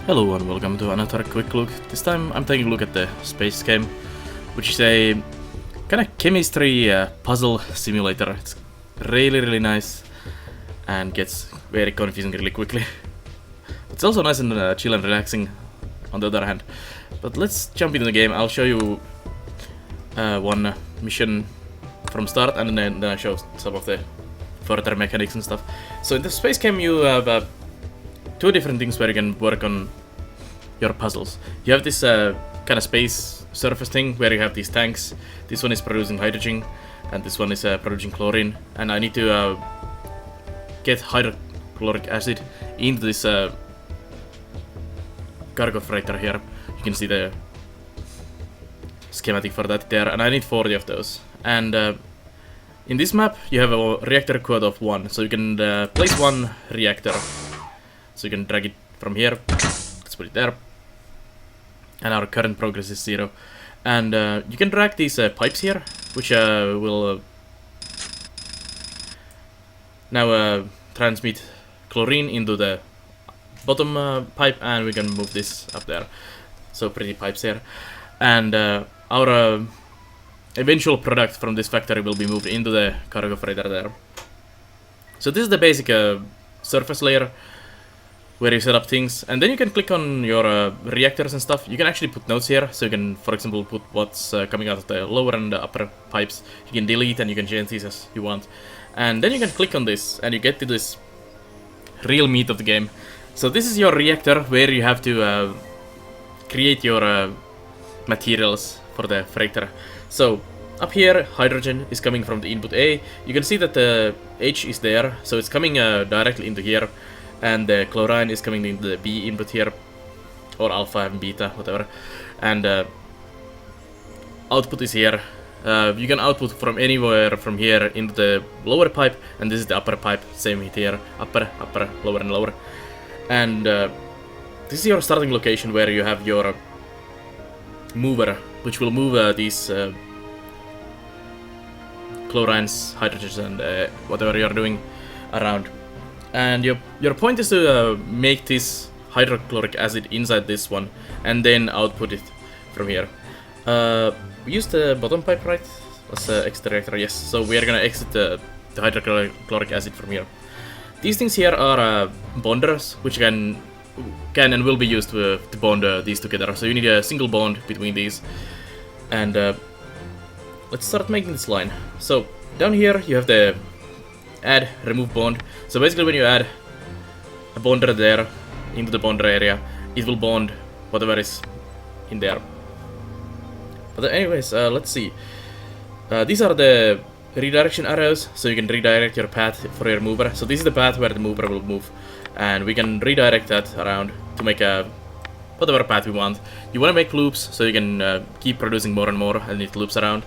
Hello and welcome to another quick look. This time I'm taking a look at the Spacechem, which is a kind of chemistry puzzle simulator. It's really nice and gets very confusing really quickly. It's also nice and chill and relaxing on the other hand. But let's jump into the game. I'll show you one mission from start and then I show some of the further mechanics and stuff. So in the Spacechem you have two different things where you can work on your puzzles. You have this kind of space surface thing where you have these tanks. This one is producing hydrogen and this one is producing chlorine, and I need to get hydrochloric acid into this cargo freighter here. You can see the schematic for that there, and I need 40 of those. And in this map you have a reactor quota of 1, so you can place one reactor. So you can drag it from here, let's put it there, and our current progress is 0. And you can drag these pipes here, which will now transmit chlorine into the bottom pipe, and we can move this up there. So pretty pipes here. And our eventual product from this factory will be moved into the cargo freighter there. So this is the basic surface layer where you set up things, and then you can click on your reactors and stuff. You can actually put notes here, so you can, for example, put what's coming out of the lower and the upper pipes. You can delete and you can change these as you want. And then you can click on this, and you get to this real meat of the game. So this is your reactor, where you have to create your materials for the freighter. So up here, hydrogen is coming from the input A. You can see that the H is there, so it's coming directly into here. And the chlorine is coming into the B input here, or alpha and beta, whatever. And output is here. You can output from anywhere from here into the lower pipe, and this is the upper pipe, same here, upper, lower and lower. And this is your starting location where you have your mover, which will move these chlorines, hydrogens, and whatever you're doing around. And your point is to make this hydrochloric acid inside this one, and then output it from here. We use the bottom pipe, right? As exit the reactor, yes. So we are gonna exit the hydrochloric acid from here. These things here are bonders, which can and will be used to bond these together. So you need a single bond between these. And let's start making this line. So down here you have the add remove bond. So basically when you add a bonder there into the bonder area, it will bond whatever is in there. But anyways, let's see. These are the redirection arrows, so you can redirect your path for your mover. So this is the path where the mover will move, and we can redirect that around to make a whatever path we want. You want to make loops, so you can keep producing more and more, and it loops around.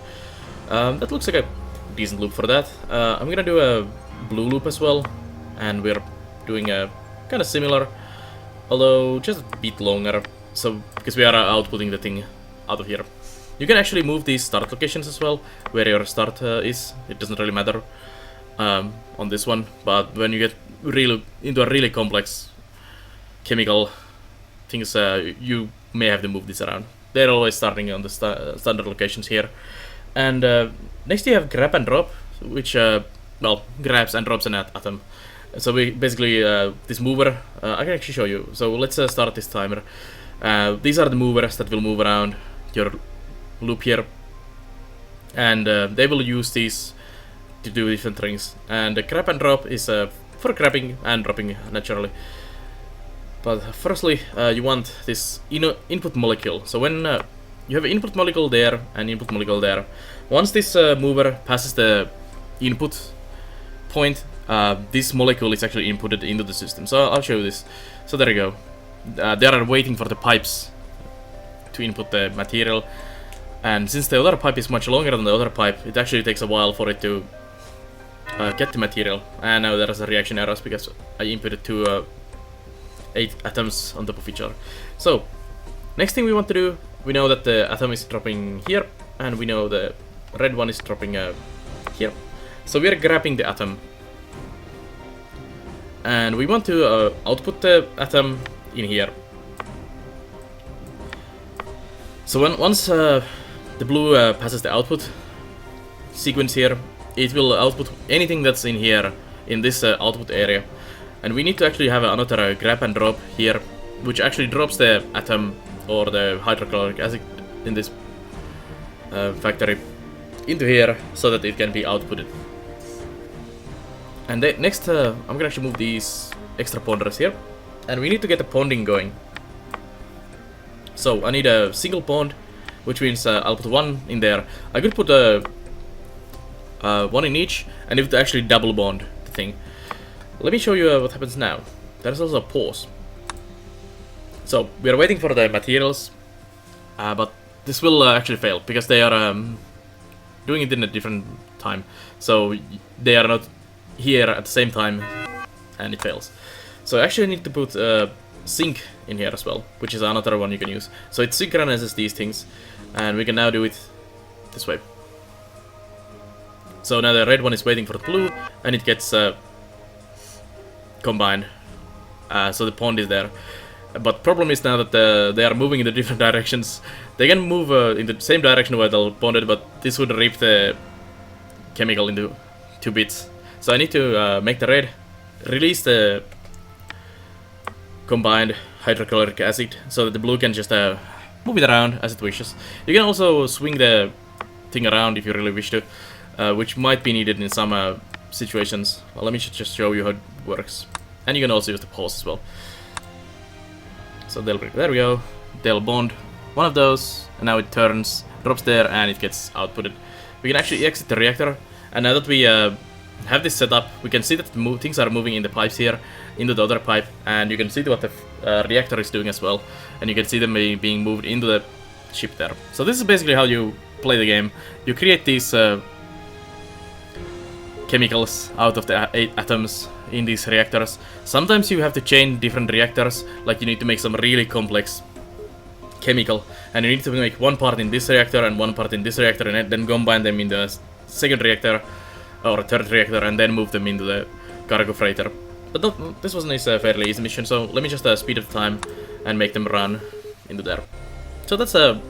That looks like a decent loop for that. I'm gonna do a blue loop as well, and we're doing a kind of similar, although just a bit longer, so because we are outputting the thing out of here. You can actually move these start locations as well, where your start is. It doesn't really matter on this one, but when you get really into a really complex chemical things, you may have to move this around. They're always starting on the standard locations here. And next you have grab and drop, which well, grabs and drops an atom. So we basically this mover, I can actually show you. So let's start this timer. These are the movers that will move around your loop here, and they will use these to do different things. And the grab and drop is for grabbing and dropping naturally. But firstly, you want this input molecule. So when you have an input molecule there and input molecule there, once this mover passes the input point, this molecule is actually inputted into the system. So I'll show you this. So there you go. They are waiting for the pipes to input the material, and since the other pipe is much longer than the other pipe, it actually takes a while for it to get the material. And now there is a reaction errors because I inputted 8 atoms on top of each other. So next thing we want to do, we know that the atom is dropping here, and we know the red one is dropping here. So we are grabbing the atom, and we want to output the atom in here. So once the blue passes the output sequence here, it will output anything that's in here in this output area, and we need to actually have another grab and drop here, which actually drops the atom or the hydrochloric acid in this factory into here so that it can be outputted. And next I'm gonna actually move these extra bonders here, and we need to get the bonding going. So I need a single bond, which means I'll put one in there. I could put one in each, and it would actually double bond the thing. Let me show you what happens now. There's also a pause. So we are waiting for the materials, but this will actually fail because they are doing it in a different time. So they are not here at the same time, and it fails. So I actually need to put sync in here as well, which is another one you can use. So it synchronizes these things, and we can now do it this way. So now the red one is waiting for the blue, and it gets combined. So the bond is there. But problem is now that they are moving in the different directions. They can move in the same direction where they'll bond it, but this would rip the chemical into 2 bits. So I need to make the red release the combined hydrochloric acid so that the blue can just move it around as it wishes. You can also swing the thing around if you really wish to, which might be needed in some situations. Well, let me just show you how it works. And you can also use the pause as well. So there we go. They'll bond one of those, and now it turns, drops there, and it gets outputted. We can actually exit the reactor, and now that we have this set up, we can see that things are moving in the pipes here into the other pipe, and you can see what the reactor is doing as well, and you can see them being moved into the ship there. So this is basically how you play the game. You create these chemicals out of the 8 atoms in these reactors. Sometimes you have to chain different reactors, like you need to make some really complex chemical, and you need to make one part in this reactor and one part in this reactor, and then combine them in the second reactor or third reactor, and then move them into the cargo freighter. But this was a fairly easy mission, so let me just speed up time and make them run into there. So that's a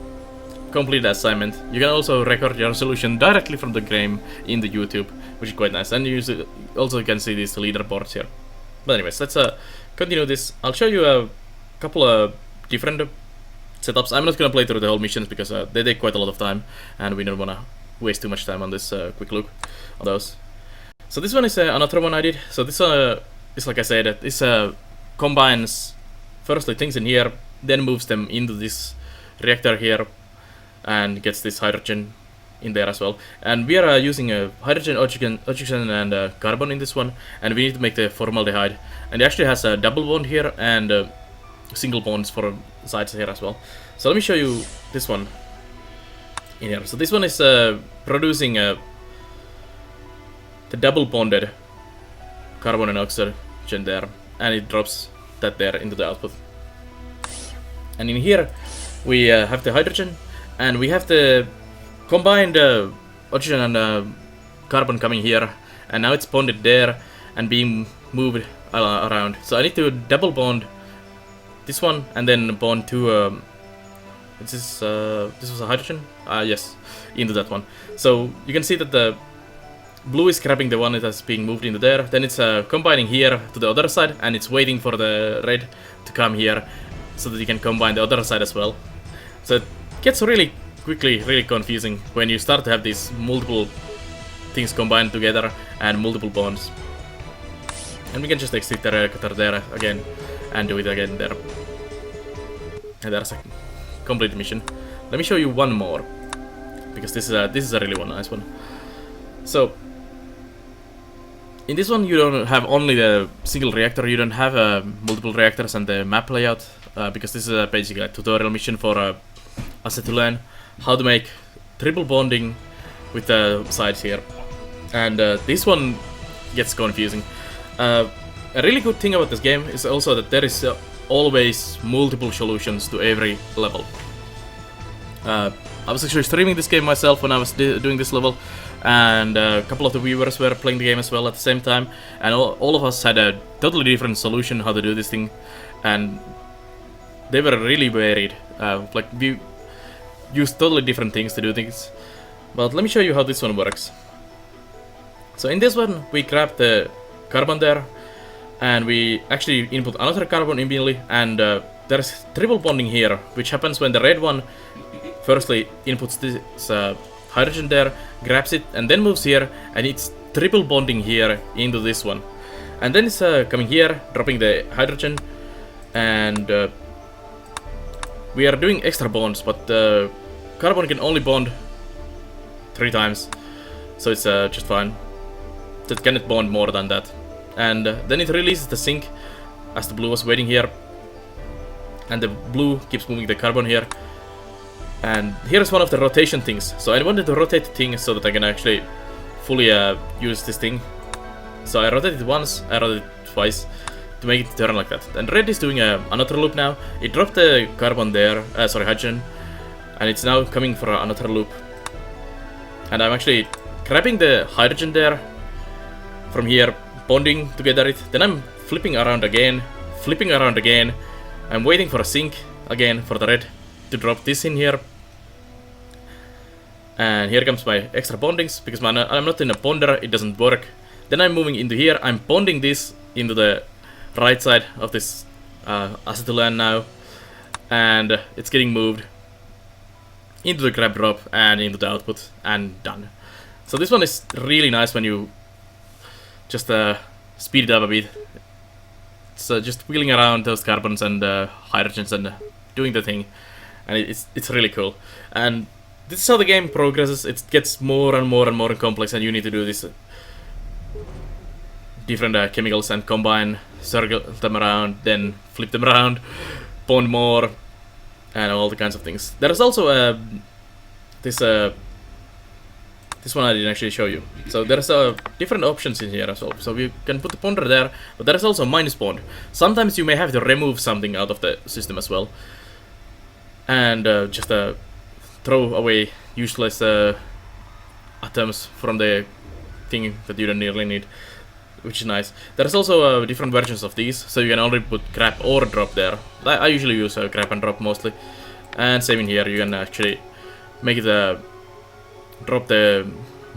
complete assignment. You can also record your solution directly from the game in the YouTube, which is quite nice, and you also can see these leaderboards here. But anyways, let's continue this. I'll show you a couple of different setups. I'm not gonna play through the whole missions because they take quite a lot of time, and we don't wanna waste too much time on this quick look on those. So this one is another one I did. So this is, like I said, this combines firstly things in here, then moves them into this reactor here, and gets this hydrogen in there as well. And we are using hydrogen, oxygen, and carbon in this one, and we need to make the formaldehyde. And it actually has a double bond here and single bonds for sides here as well. So let me show you this one in here. So this one is producing the double bonded carbon and oxygen there, and it drops that there into the output. And in here we have the hydrogen, and we have the combined oxygen and carbon coming here, and now it's bonded there and being moved around. So I need to double bond this one and then bond to this was a hydrogen, yes, into that one. So you can see that the blue is grabbing the one that is being moved into there, then it's combining here to the other side, and it's waiting for the red to come here so that you can combine the other side as well. So it gets really quickly really confusing when you start to have these multiple things combined together and multiple bonds. And we can just exit the reactor there again and do it again there. And there's a complete mission. Let me show you one more, because this is a really nice one. So in this one you don't have only the single reactor, you don't have multiple reactors and the map layout, because this is basically a tutorial mission for us to learn how to make triple bonding with the sides here. And this one gets confusing. A really good thing about this game is also that there is always multiple solutions to every level. I was actually streaming this game myself when I was doing this level, and a couple of the viewers were playing the game as well at the same time, and all of us had a totally different solution how to do this thing, and they were really varied. Like use totally different things to do things. But let me show you how this one works. So in this one, we grab the carbon there, and we actually input another carbon immediately, and there's triple bonding here, which happens when the red one firstly inputs this hydrogen there, grabs it, and then moves here, and it's triple bonding here into this one. And then it's coming here, dropping the hydrogen, and we are doing extra bonds, but carbon can only bond 3 times, so it's just fine. It cannot bond more than that. And then it releases the sink, as the blue was waiting here, and the blue keeps moving the carbon here. And here's one of the rotation things. So I wanted to rotate the thing so that I can actually fully use this thing. So I rotate it once, I rotate it twice to make it turn like that. And red is doing another loop now. It dropped the carbon there, hydrogen, and it's now coming for another loop. And I'm actually grabbing the hydrogen there from here, bonding together it. Then I'm flipping around again. I'm waiting for a sink again for the red to drop this in here. And here comes my extra bondings, because I'm not in a bonder, it doesn't work. Then I'm moving into here, I'm bonding this into the right side of this acetylene now, and it's getting moved into the grab drop and into the output, and done. So this one is really nice when you just speed it up a bit. It's just wheeling around those carbons and hydrogens and doing the thing, and it's really cool. And this is how the game progresses. It gets more and more complex, and you need to do this different chemicals and combine, circle them around, then flip them around, bond more, and all the kinds of things. There is also this one I didn't actually show you. So there's different options in here as well. So you can put the bonder there, but there is also minus bond. Sometimes you may have to remove something out of the system as well, and just throw away useless atoms from the thing that you don't really need, which is nice. There's also different versions of these, so you can only put grab or drop there. I usually use grab and drop mostly, and same in here. You can actually make it drop the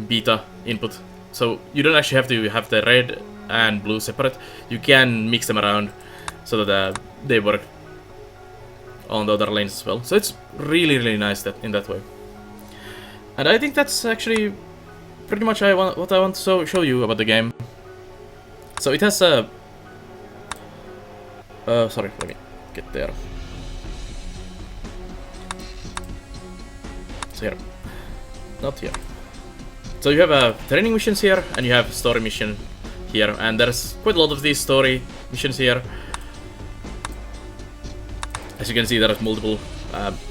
beta input, so you don't actually have to have the red and blue separate. You can mix them around so that they work on the other lanes as well. So it's really nice that in that way. And I think that's actually pretty much what I want to show you about the game. So it has sorry, let me get there. So here, not here. So you have training missions here, and you have story mission here, and there's quite a lot of these story missions here. As you can see, there are multiple.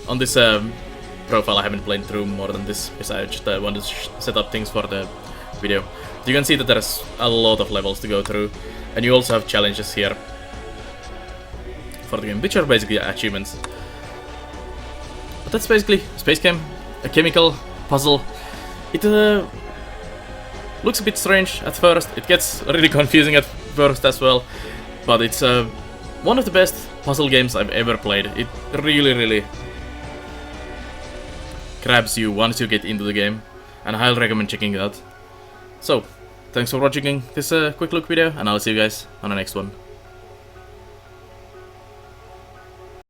On this profile, I haven't played through more than this, because I just wanted to set up things for the video. You can see that there's a lot of levels to go through, and you also have challenges here for the game, which are basically achievements. But that's basically Spacechem, a chemical puzzle. It looks a bit strange at first, it gets really confusing at first as well, but it's one of the best puzzle games I've ever played. It really grabs you once you get into the game, and I highly recommend checking it out. So, thanks for watching this quick look video, and I'll see you guys on the next one.